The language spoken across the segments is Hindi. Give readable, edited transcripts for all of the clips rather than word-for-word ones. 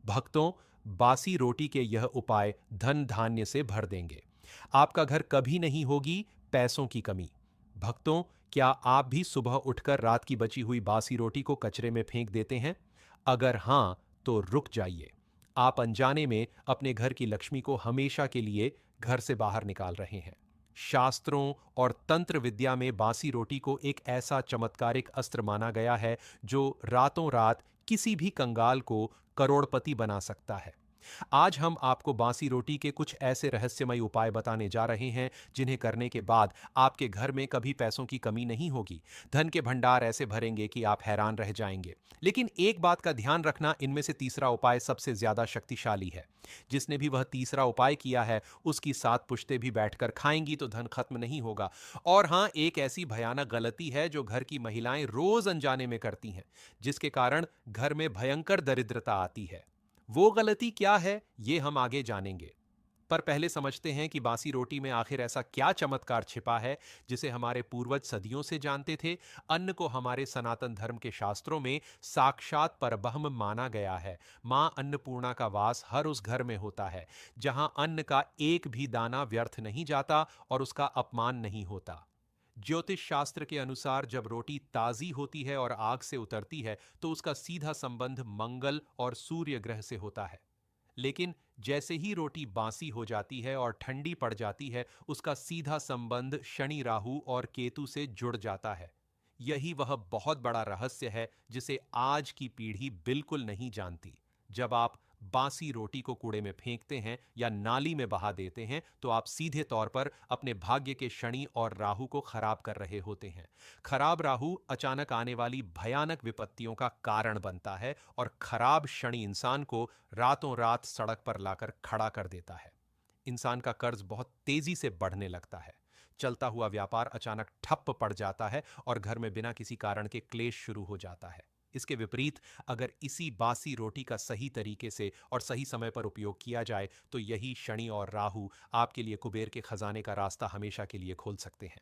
भक्तों, बासी रोटी के यह उपाय धन धान्य से भर देंगे। आपका घर कभी नहीं होगी पैसों की कमी। भक्तों, क्या आप भी सुबह उठकर रात की बची हुई बासी रोटी को कचरे में फेंक देते हैं? अगर हां, तो रुक जाइए। आप अनजाने में अपने घर की लक्ष्मी को हमेशा के लिए घर से बाहर निकाल रहे हैं। शास्त्रों और तंत्र विद्या में बासी रोटी को एक ऐसा चमत्कारिक अस्त्र माना गया है जो रातों रात किसी भी कंगाल को करोड़पति बना सकता है। आज हम आपको बासी रोटी के कुछ ऐसे रहस्यमय उपाय बताने जा रहे हैं जिन्हें करने के बाद आपके घर में कभी पैसों की कमी नहीं होगी। धन के भंडार ऐसे भरेंगे कि आप हैरान रह जाएंगे। लेकिन एक बात का ध्यान रखना, इनमें से तीसरा उपाय सबसे ज्यादा शक्तिशाली है। जिसने भी वह तीसरा उपाय किया है उसकी 7 पुश्तें भी बैठकर खाएंगी तो धन खत्म नहीं होगा। और हां, एक ऐसी भयानक गलती है जो घर की महिलाएं रोज अनजाने में करती हैं, जिसके कारण घर में भयंकर दरिद्रता आती है। वो गलती क्या है, ये हम आगे जानेंगे। पर पहले समझते हैं कि बासी रोटी में आखिर ऐसा क्या चमत्कार छिपा है जिसे हमारे पूर्वज सदियों से जानते थे। अन्न को हमारे सनातन धर्म के शास्त्रों में साक्षात परब्रह्म माना गया है। मां अन्नपूर्णा का वास हर उस घर में होता है जहां अन्न का एक भी दाना व्यर्थ नहीं जाता और उसका अपमान नहीं होता। ज्योतिष शास्त्र के अनुसार जब रोटी ताजी होती है और आग से उतरती है तो उसका सीधा संबंध मंगल और सूर्य ग्रह से होता है। लेकिन जैसे ही रोटी बासी हो जाती है और ठंडी पड़ जाती है, उसका सीधा संबंध शनि, राहु और केतु से जुड़ जाता है। यही वह बहुत बड़ा रहस्य है जिसे आज की पीढ़ी बिल्कुल नहीं जानती। जब आप बासी रोटी को कूड़े में फेंकते हैं या नाली में बहा देते हैं तो आप सीधे तौर पर अपने भाग्य के शनि और राहु को खराब कर रहे होते हैं। खराब राहु अचानक आने वाली भयानक विपत्तियों का कारण बनता है और खराब शनि इंसान को रातों रात सड़क पर लाकर खड़ा कर देता है। इंसान का कर्ज बहुत तेजी से बढ़ने लगता है। चलता हुआ व्यापार अचानक ठप्प पड़ जाता है और घर में बिना किसी कारण के क्लेश शुरू हो जाता है। इसके विपरीत, अगर इसी बासी रोटी का सही तरीके से और सही समय पर उपयोग किया जाए तो यही शनि और राहु आपके लिए कुबेर के खजाने का रास्ता हमेशा के लिए खोल सकते हैं।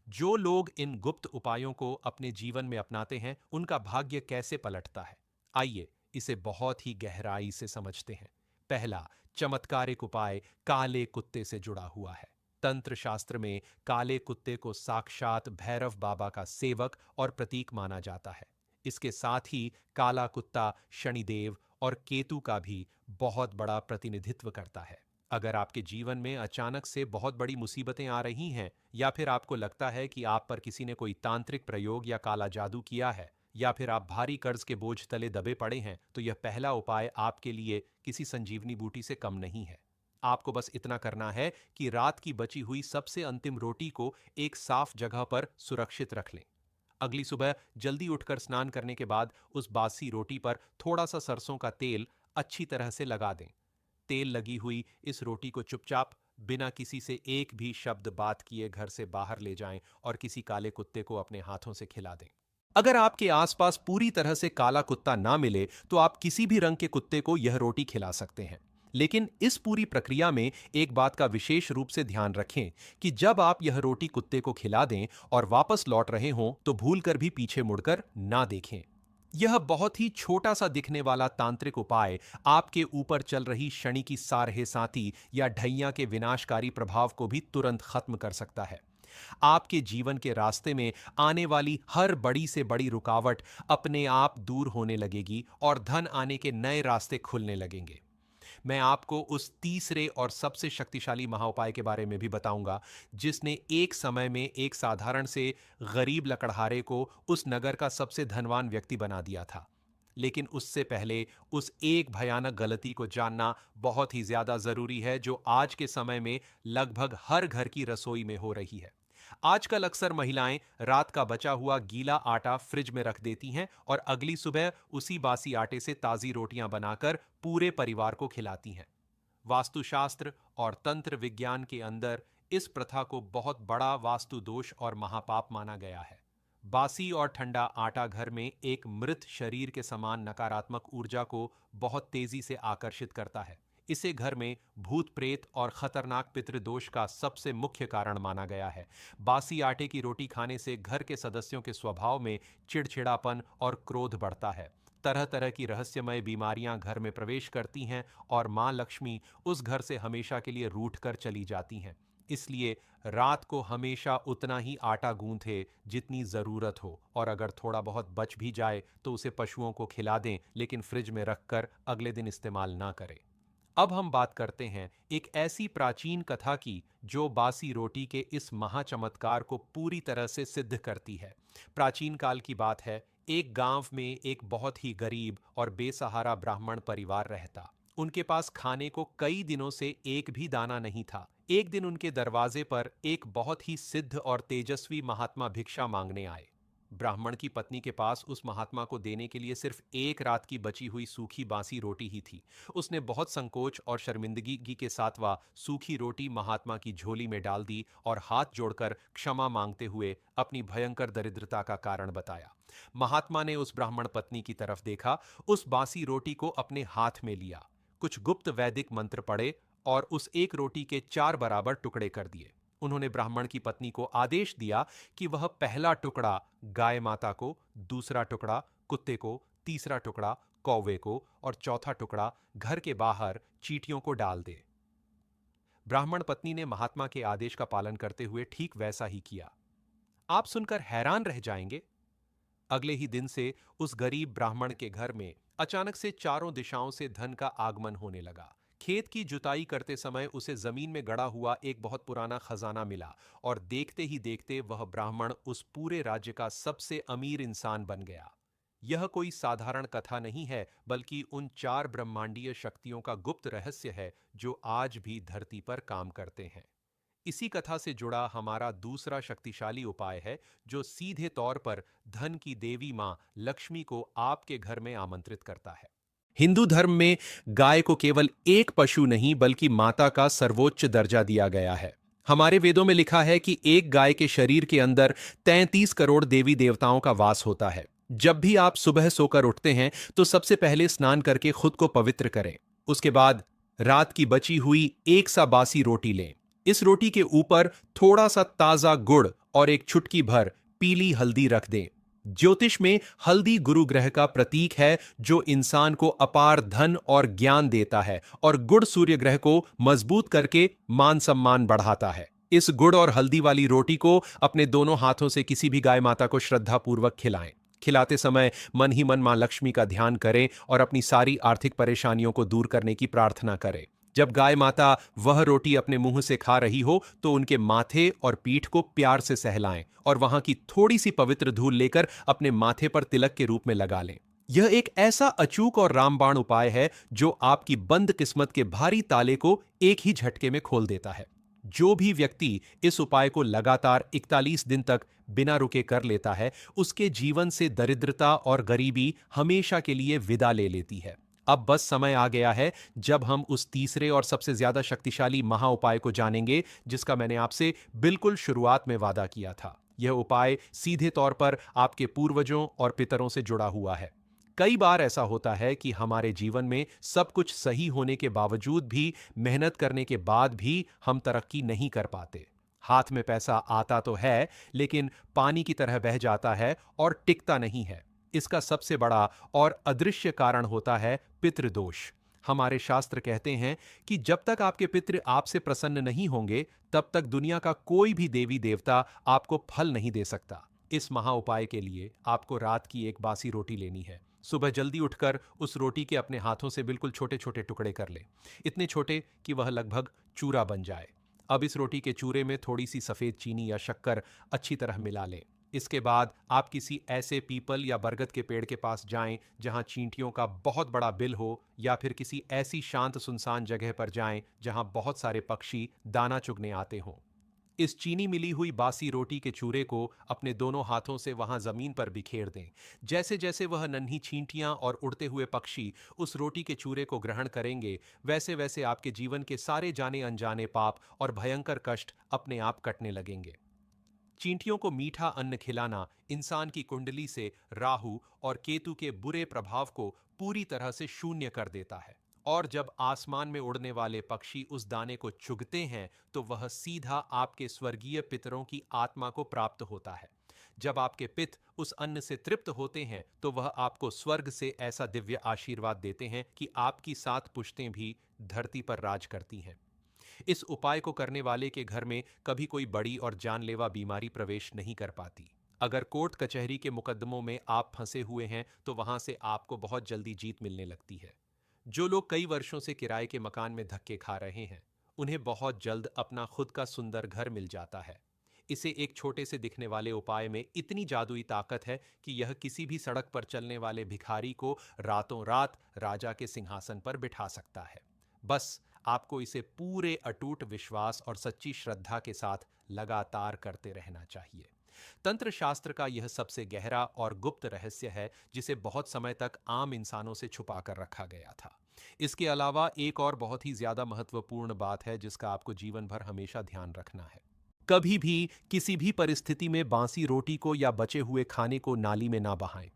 जो लोग इन गुप्त उपायों को अपने जीवन में अपनाते हैं, उनका भाग्य कैसे पलटता है, आइए इसे बहुत ही गहराई से समझते हैं। पहला चमत्कारिक उपाय काले कुत्ते से जुड़ा हुआ है। तंत्र शास्त्र में काले कुत्ते को साक्षात भैरव बाबा का सेवक और प्रतीक माना जाता है। इसके साथ ही काला कुत्ता शनिदेव और केतु का भी बहुत बड़ा प्रतिनिधित्व करता है। अगर आपके जीवन में अचानक से बहुत बड़ी मुसीबतें आ रही हैं या फिर आपको लगता है कि आप पर किसी ने कोई तांत्रिक प्रयोग या काला जादू किया है या फिर आप भारी कर्ज के बोझ तले दबे पड़े हैं, तो यह पहला उपाय आपके लिए किसी संजीवनी बूटी से कम नहीं है। आपको बस इतना करना है कि रात की बची हुई सबसे अंतिम रोटी को एक साफ जगह पर सुरक्षित रख लें। अगली सुबह जल्दी उठकर स्नान करने के बाद उस बासी रोटी पर थोड़ा सा सरसों का तेल अच्छी तरह से लगा दें। तेल लगी हुई इस रोटी को चुपचाप बिना किसी से एक भी शब्द बात किए घर से बाहर ले जाएं और किसी काले कुत्ते को अपने हाथों से खिला दें। अगर आपके आसपास पूरी तरह से काला कुत्ता ना मिले तो आप किसी भी रंग के कुत्ते को यह रोटी खिला सकते हैं। लेकिन इस पूरी प्रक्रिया में एक बात का विशेष रूप से ध्यान रखें कि जब आप यह रोटी कुत्ते को खिला दें और वापस लौट रहे हों तो भूलकर भी पीछे मुड़कर ना देखें। यह बहुत ही छोटा सा दिखने वाला तांत्रिक उपाय आपके ऊपर चल रही शनि की सारहे साती या ढैया के विनाशकारी प्रभाव को भी तुरंत खत्म कर सकता है। आपके जीवन के रास्ते में आने वाली हर बड़ी से बड़ी रुकावट अपने आप दूर होने लगेगी और धन आने के नए रास्ते खुलने लगेंगे। मैं आपको उस तीसरे और सबसे शक्तिशाली महाउपाय के बारे में भी बताऊंगा जिसने एक समय में एक साधारण से गरीब लकड़हारे को उस नगर का सबसे धनवान व्यक्ति बना दिया था। लेकिन उससे पहले उस एक भयानक गलती को जानना बहुत ही ज्यादा जरूरी है जो आज के समय में लगभग हर घर की रसोई में हो रही है। आजकल अक्सर महिलाएं रात का बचा हुआ गीला आटा फ्रिज में रख देती हैं और अगली सुबह उसी बासी आटे से ताजी रोटियां बनाकर पूरे परिवार को खिलाती हैं। वास्तुशास्त्र और तंत्र विज्ञान के अंदर इस प्रथा को बहुत बड़ा वास्तु दोष और महापाप माना गया है। बासी और ठंडा आटा घर में एक मृत शरीर के समान नकारात्मक ऊर्जा को बहुत तेजी से आकर्षित करता है। इसे घर में भूत प्रेत और खतरनाक पितृदोष का सबसे मुख्य कारण माना गया है। बासी आटे की रोटी खाने से घर के सदस्यों के स्वभाव में चिड़चिड़ापन और क्रोध बढ़ता है। तरह तरह की रहस्यमय बीमारियां घर में प्रवेश करती हैं और मां लक्ष्मी उस घर से हमेशा के लिए रूठ कर चली जाती हैं। इसलिए रात को हमेशा उतना ही आटा गूंथे जितनी जरूरत हो, और अगर थोड़ा बहुत बच भी जाए तो उसे पशुओं को खिला दें, लेकिन फ्रिज में रखकर अगले दिन इस्तेमाल ना करें। अब हम बात करते हैं एक ऐसी प्राचीन कथा की जो बासी रोटी के इस महाचमत्कार को पूरी तरह से सिद्ध करती है। प्राचीन काल की बात है। एक गांव में एक बहुत ही गरीब और बेसहारा ब्राह्मण परिवार रहता। उनके पास खाने को कई दिनों से एक भी दाना नहीं था। एक दिन उनके दरवाजे पर एक बहुत ही सिद्ध और तेजस्वी महात्मा भिक्षा मांगने आए। ब्राह्मण की पत्नी के पास उस महात्मा को देने के लिए सिर्फ एक रात की बची हुई सूखी बासी रोटी ही थी। उसने बहुत संकोच और शर्मिंदगी के साथ वह सूखी रोटी महात्मा की झोली में डाल दी और हाथ जोड़कर क्षमा मांगते हुए अपनी भयंकर दरिद्रता का कारण बताया। महात्मा ने उस ब्राह्मण पत्नी की तरफ देखा, उस बासी रोटी को अपने हाथ में लिया, कुछ गुप्त वैदिक मंत्र पढ़े और उस एक रोटी के 4 बराबर टुकड़े कर दिए। उन्होंने ब्राह्मण की पत्नी को आदेश दिया कि वह पहला टुकड़ा गाय माता को, दूसरा टुकड़ा कुत्ते को, तीसरा टुकड़ा कौवे को और चौथा टुकड़ा घर के बाहर चींटियों को डाल दे। ब्राह्मण पत्नी ने महात्मा के आदेश का पालन करते हुए ठीक वैसा ही किया। आप सुनकर हैरान रह जाएंगे। अगले ही दिन से उस गरीब ब्राह्मण के घर में अचानक से चारों दिशाओं से धन का आगमन होने लगा। खेत की जुताई करते समय उसे जमीन में गड़ा हुआ एक बहुत पुराना खजाना मिला और देखते ही देखते वह ब्राह्मण उस पूरे राज्य का सबसे अमीर इंसान बन गया। यह कोई साधारण कथा नहीं है, बल्कि उन 4 ब्रह्मांडीय शक्तियों का गुप्त रहस्य है जो आज भी धरती पर काम करते हैं। इसी कथा से जुड़ा हमारा दूसरा शक्तिशाली उपाय है, जो सीधे तौर पर धन की देवी मां लक्ष्मी को आपके घर में आमंत्रित करता है। हिंदू धर्म में गाय को केवल एक पशु नहीं बल्कि माता का सर्वोच्च दर्जा दिया गया है। हमारे वेदों में लिखा है कि एक गाय के शरीर के अंदर 33 करोड़ देवी देवताओं का वास होता है। जब भी आप सुबह सोकर उठते हैं तो सबसे पहले स्नान करके खुद को पवित्र करें। उसके बाद रात की बची हुई एक सा बासी रोटी लें। इस रोटी के ऊपर थोड़ा सा ताजा गुड़ और एक चुटकी भर पीली हल्दी रख दें। ज्योतिष में हल्दी गुरु ग्रह का प्रतीक है, जो इंसान को अपार धन और ज्ञान देता है, और गुड़ सूर्य ग्रह को मजबूत करके मान सम्मान बढ़ाता है। इस गुड़ और हल्दी वाली रोटी को अपने दोनों हाथों से किसी भी गाय माता को श्रद्धापूर्वक खिलाएं। खिलाते समय मन ही मन मां लक्ष्मी का ध्यान करें और अपनी सारी आर्थिक परेशानियों को दूर करने की प्रार्थना करें। जब गाय माता वह रोटी अपने मुंह से खा रही हो तो उनके माथे और पीठ को प्यार से सहलाएं और वहां की थोड़ी सी पवित्र धूल लेकर अपने माथे पर तिलक के रूप में लगा लें। यह एक ऐसा अचूक और रामबाण उपाय है जो आपकी बंद किस्मत के भारी ताले को एक ही झटके में खोल देता है। जो भी व्यक्ति इस उपाय को लगातार 41 दिन तक बिना रुके कर लेता है, उसके जीवन से दरिद्रता और गरीबी हमेशा के लिए विदा ले लेती है। अब बस समय आ गया है जब हम उस तीसरे और सबसे ज्यादा शक्तिशाली महा उपाय को जानेंगे, जिसका मैंने आपसे बिल्कुल शुरुआत में वादा किया था। यह उपाय सीधे तौर पर आपके पूर्वजों और पितरों से जुड़ा हुआ है। कई बार ऐसा होता है कि हमारे जीवन में सब कुछ सही होने के बावजूद भी, मेहनत करने के बाद भी हम तरक्की नहीं कर पाते। हाथ में पैसा आता तो है, लेकिन पानी की तरह बह जाता है और टिकता नहीं है। इसका सबसे बड़ा और अदृश्य कारण होता है पितृदोष। हमारे शास्त्र कहते हैं कि जब तक आपके पितृ आपसे प्रसन्न नहीं होंगे, तब तक दुनिया का कोई भी देवी देवता आपको फल नहीं दे सकता। इस महा उपाय के लिए आपको रात की एक बासी रोटी लेनी है। सुबह जल्दी उठकर उस रोटी के अपने हाथों से बिल्कुल छोटे छोटे टुकड़े कर ले, इतने छोटे कि वह लगभग चूरा बन जाए। अब इस रोटी के चूरे में थोड़ी सी सफेद चीनी या शक्कर अच्छी तरह मिला लें। इसके बाद आप किसी ऐसे पीपल या बरगद के पेड़ के पास जाएं जहां चींटियों का बहुत बड़ा बिल हो, या फिर किसी ऐसी शांत सुनसान जगह पर जाएं जहां बहुत सारे पक्षी दाना चुगने आते हों। इस चीनी मिली हुई बासी रोटी के चूरे को अपने दोनों हाथों से वहां जमीन पर बिखेर दें। जैसे जैसे वह नन्ही चींटियां और उड़ते हुए पक्षी उस रोटी के चूरे को ग्रहण करेंगे, वैसे वैसे आपके जीवन के सारे जाने अनजाने पाप और भयंकर कष्ट अपने आप कटने लगेंगे। चींटियों को मीठा अन्न खिलाना इंसान की कुंडली से राहु और केतु के बुरे प्रभाव को पूरी तरह से शून्य कर देता है, और जब आसमान में उड़ने वाले पक्षी उस दाने को चुगते हैं तो वह सीधा आपके स्वर्गीय पितरों की आत्मा को प्राप्त होता है। जब आपके पित्त उस अन्न से तृप्त होते हैं तो वह आपको स्वर्ग से ऐसा दिव्य आशीर्वाद देते हैं कि आपकी 7 पुश्तें भी धरती पर राज करती हैं। इस उपाय को करने वाले के घर में कभी कोई बड़ी और जानलेवा बीमारी प्रवेश नहीं कर पाती। अगर कोर्ट कचहरी के मुकदमों में आप फंसे हुए हैं तो वहां से आपको बहुत जल्दी जीत मिलने लगती है। जो लोग कई वर्षों से किराए के मकान में धक्के खा रहे हैं, उन्हें बहुत जल्द अपना खुद का सुंदर घर मिल जाता है। इसे एक छोटे से दिखने वाले उपाय में इतनी जादुई ताकत है कि यह किसी भी सड़क पर चलने वाले भिखारी को रातों रात राजा के सिंहासन पर बिठा सकता है। बस आपको इसे पूरे अटूट विश्वास और सच्ची श्रद्धा के साथ लगातार करते रहना चाहिए। तंत्र शास्त्र का यह सबसे गहरा और गुप्त रहस्य है जिसे बहुत समय तक आम इंसानों से छुपा कर रखा गया था। इसके अलावा एक और बहुत ही ज्यादा महत्वपूर्ण बात है जिसका आपको जीवन भर हमेशा ध्यान रखना है। कभी भी किसी भी परिस्थिति में बासी रोटी को या बचे हुए खाने को नाली में ना बहाएं।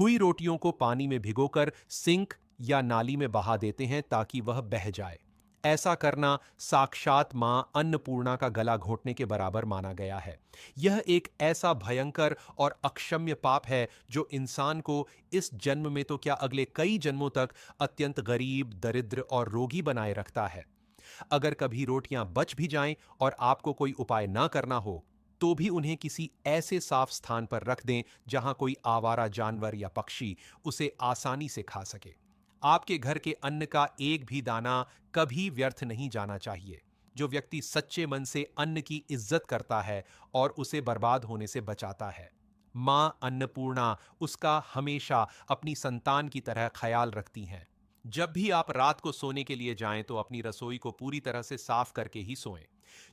हुई रोटियों को पानी में भिगोकर सिंक या नाली में बहा देते हैं ताकि वह बह जाए। ऐसा करना साक्षात मां अन्नपूर्णा का गला घोंटने के बराबर माना गया है। यह एक ऐसा भयंकर और अक्षम्य पाप है जो इंसान को इस जन्म में तो क्या अगले कई जन्मों तक अत्यंत गरीब, दरिद्र और रोगी बनाए रखता है। अगर कभी रोटियां बच भी जाएं और आपको कोई उपाय ना करना हो, तो भी उन्हें किसी ऐसे साफ स्थान पर रख दें जहां कोई आवारा जानवर या पक्षी उसे आसानी से खा सके। आपके घर के अन्न का एक भी दाना कभी व्यर्थ नहीं जाना चाहिए। जो व्यक्ति सच्चे मन से अन्न की इज्जत करता है और उसे बर्बाद होने से बचाता है, मां अन्नपूर्णा उसका हमेशा अपनी संतान की तरह ख्याल रखती हैं। जब भी आप रात को सोने के लिए जाएं तो अपनी रसोई को पूरी तरह से साफ करके ही सोएं।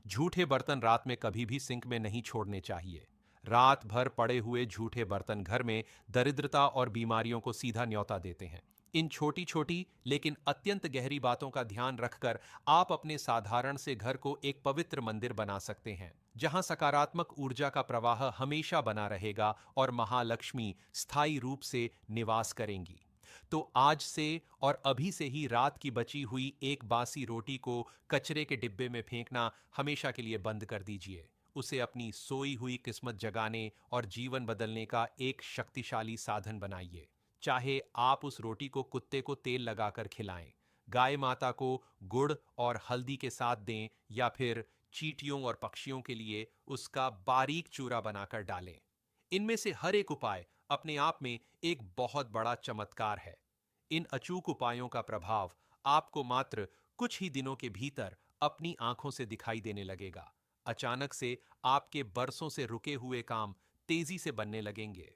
झूठे बर्तन रात में कभी भी सिंक में नहीं छोड़ने चाहिए। रात भर पड़े हुए झूठे बर्तन घर में दरिद्रता और बीमारियों को सीधा न्योता देते हैं। इन छोटी छोटी लेकिन अत्यंत गहरी बातों का ध्यान रखकर आप अपने साधारण से घर को एक पवित्र मंदिर बना सकते हैं जहां सकारात्मक ऊर्जा का प्रवाह हमेशा बना रहेगा और महालक्ष्मी स्थायी रूप से निवास करेंगी। तो आज से और अभी से ही रात की बची हुई एक बासी रोटी को कचरे के डिब्बे में फेंकना हमेशा के लिए बंद कर दीजिए। उसे अपनी सोई हुई किस्मत जगाने और जीवन बदलने का एक शक्तिशाली साधन बनाइए। चाहे आप उस रोटी को कुत्ते को तेल लगाकर खिलाएं, गाय माता को गुड़ और हल्दी के साथ दें या फिर चींटियों और पक्षियों के लिए उसका बारीक चूरा बनाकर डालें। इनमें से हर एक उपाय अपने आप में एक बहुत बड़ा चमत्कार है। इन अचूक उपायों का प्रभाव आपको मात्र कुछ ही दिनों के भीतर अपनी आंखों से दिखाई देने लगेगा। अचानक से आपके बरसों से रुके हुए काम तेजी से बनने लगेंगे।